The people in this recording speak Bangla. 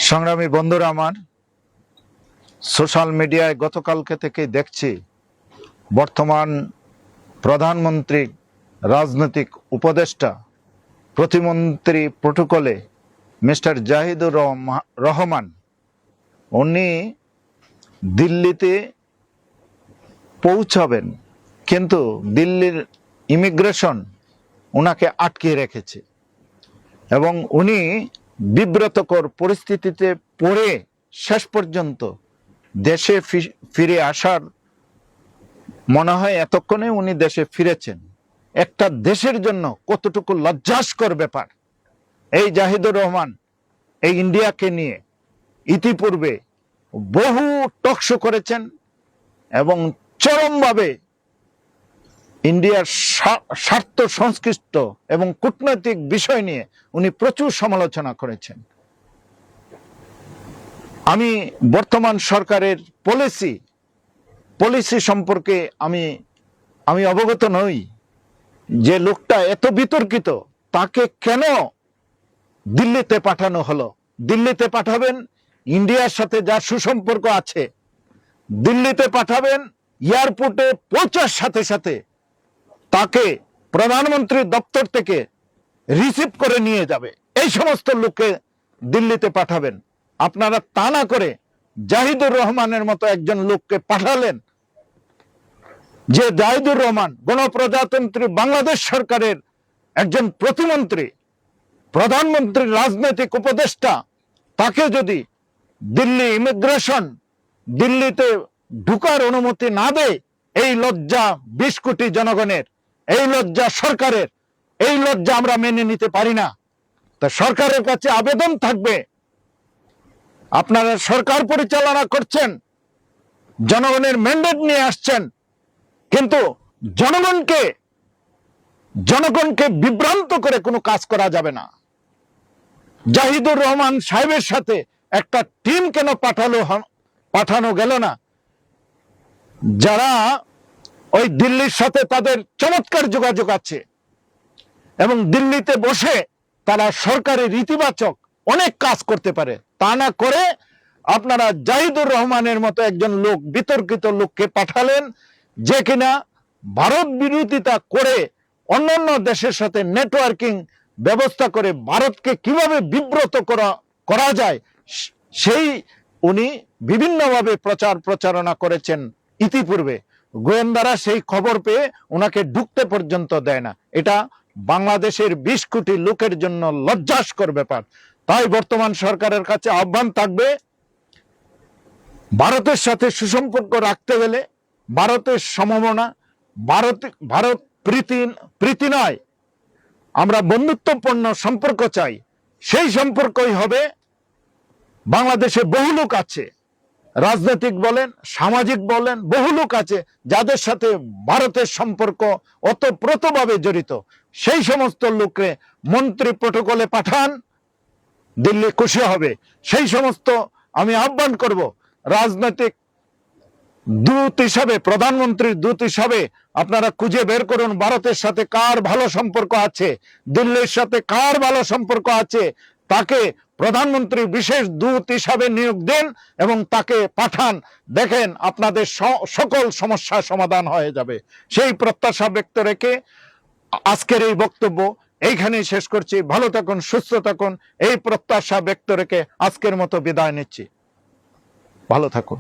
সংগ্রামী বন্ধুরা, আমার সোশ্যাল মিডিয়ায় গতকালকে থেকে দেখছি বর্তমান প্রধানমন্ত্রী, রাজনৈতিক উপদেষ্টা, প্রতিমন্ত্রী প্রটোকলে মিস্টার জাহিদুর রহমান উনি দিল্লিতে পৌঁছাবেন, কিন্তু দিল্লির ইমিগ্রেশন ওনাকে আটকে রেখেছে এবং উনি বিব্রতকর পরিস্থিতিতে পড়ে শেষ পর্যন্ত দেশে ফিরে আসার মনে হয় এতক্ষণে উনি দেশে ফিরেছেন। একটা দেশের জন্য কতটুকু লজ্জাস্কর ব্যাপার। এই জাহিদুর রহমান এই ইন্ডিয়াকে নিয়ে ইতিপূর্বে বহু টকশো করেছেন এবং চরমভাবে ইন্ডিয়ার স্বার্থ সংশ্লিষ্ট এবং কূটনৈতিক বিষয় নিয়ে উনি প্রচুর সমালোচনা করেছেন। আমি বর্তমান সরকারের পলিসি সম্পর্কে আমি অবগত নই। যে লোকটা এত বিতর্কিত, তাকে কেন দিল্লিতে পাঠানো হলো? দিল্লিতে পাঠাবেন ইন্ডিয়ার সাথে যার সুসম্পর্ক আছে, দিল্লিতে পাঠাবেন এয়ারপোর্টে পৌঁছার সাথে সাথে তাকে প্রধানমন্ত্রীর দপ্তর থেকে রিসিভ করে নিয়ে যাবে। এই সমস্ত লোককে দিল্লিতে পাঠাবেন। আপনারা তা না করে জাহিদুর রহমানের মতো একজন লোককে পাঠালেন, যে জাহিদুর রহমান গণপ্রজাতন্ত্রী বাংলাদেশ সরকারের একজন প্রতিমন্ত্রী, প্রধানমন্ত্রীর রাজনৈতিক উপদেষ্টা। তাকে যদি দিল্লি ইমিগ্রেশন দিল্লিতে ঢুকার অনুমতি না দেয়, এই লজ্জা 20 কোটি জনগণের, এই লজ্জা সরকারের, এই লজ্জা আমরা মেনে নিতে পারি না। তা সরকারের কাছে আবেদন থাকবে, আপনারা সরকার পরিচালনা করছেন, জনগণের ম্যান্ডেট নিয়ে আসছেন, কিন্তু জনগণকে বিভ্রান্ত করে কোনো কাজ করা যাবে না। জাহিদুর রহমান সাহেবের সাথে একটা টিম কেন পাঠানো গেল না? যারা ওই দিল্লির সাথে তাদের চমৎকার যোগাযোগ আছে এবং দিল্লিতে বসে তারা সরকারের ইতিবাচক অনেক কাজ করতে পারে, তা না করে আপনারা জাহিদুর রহমানের মতো একজন লোক, বিতর্কিত লোককে পাঠালেন, যে কিনা ভারত বিরোধিতা করে অন্যান্য দেশের সাথে নেটওয়ার্কিং ব্যবস্থা করে ভারতকে কিভাবে বিব্রত করা যায় সেই উনি বিভিন্নভাবে প্রচারণা করেছেন। ইতিপূর্বে গোয়েন্দারা সেই খবর পেয়ে ওনাকে ঢুকতে পর্যন্ত দেয় না। এটা বাংলাদেশের 20 কোটি লোকের জন্য লজ্জাস্কর ব্যাপার। তাই বর্তমান সরকারের কাছে আহ্বান থাকবে, ভারতের সাথে সুসম্পর্ক রাখতে গেলে ভারতের সমমনা, ভারত প্রীতি নয়, আমরা বন্ধুত্বপূর্ণ সম্পর্ক চাই। সেই সম্পর্কই হবে। বাংলাদেশে বহু লোক আছে, রাজনৈতিক বলেন, সামাজিক বলেন, বহু লোক আছে যাদের সাথে ভারতের সম্পর্ক ওতপ্রোতভাবে জড়িত। সেই সমস্ত লোককে মন্ত্রী প্রটোকলে পাঠান, দিল্লি খুশি হবে। সেই সমস্ত আমি আহ্বান করব, রাজনৈতিক দূত হিসাবে, প্রধানমন্ত্রীর দূত হিসাবে আপনারা খুঁজে বের করুন ভারতের সাথে কার ভালো সম্পর্ক আছে, দিল্লির সাথে কার ভালো সম্পর্ক আছে, তাকে প্রধানমন্ত্রী বিশেষ দূত হিসাবে নিয়োগ দেন এবং তাকে পাঠান। দেখেন আপনাদের সকল সমস্যা সমাধান হয়ে যাবে। সেই প্রত্যাশা ব্যক্ত রেখে আজকের এই বক্তব্য এইখানেই শেষ করছি। ভালো থাকুন, সুস্থ থাকুন, এই প্রত্যাশা ব্যক্ত রেখে আজকের মতো বিদায় নিচ্ছি। ভালো থাকুন।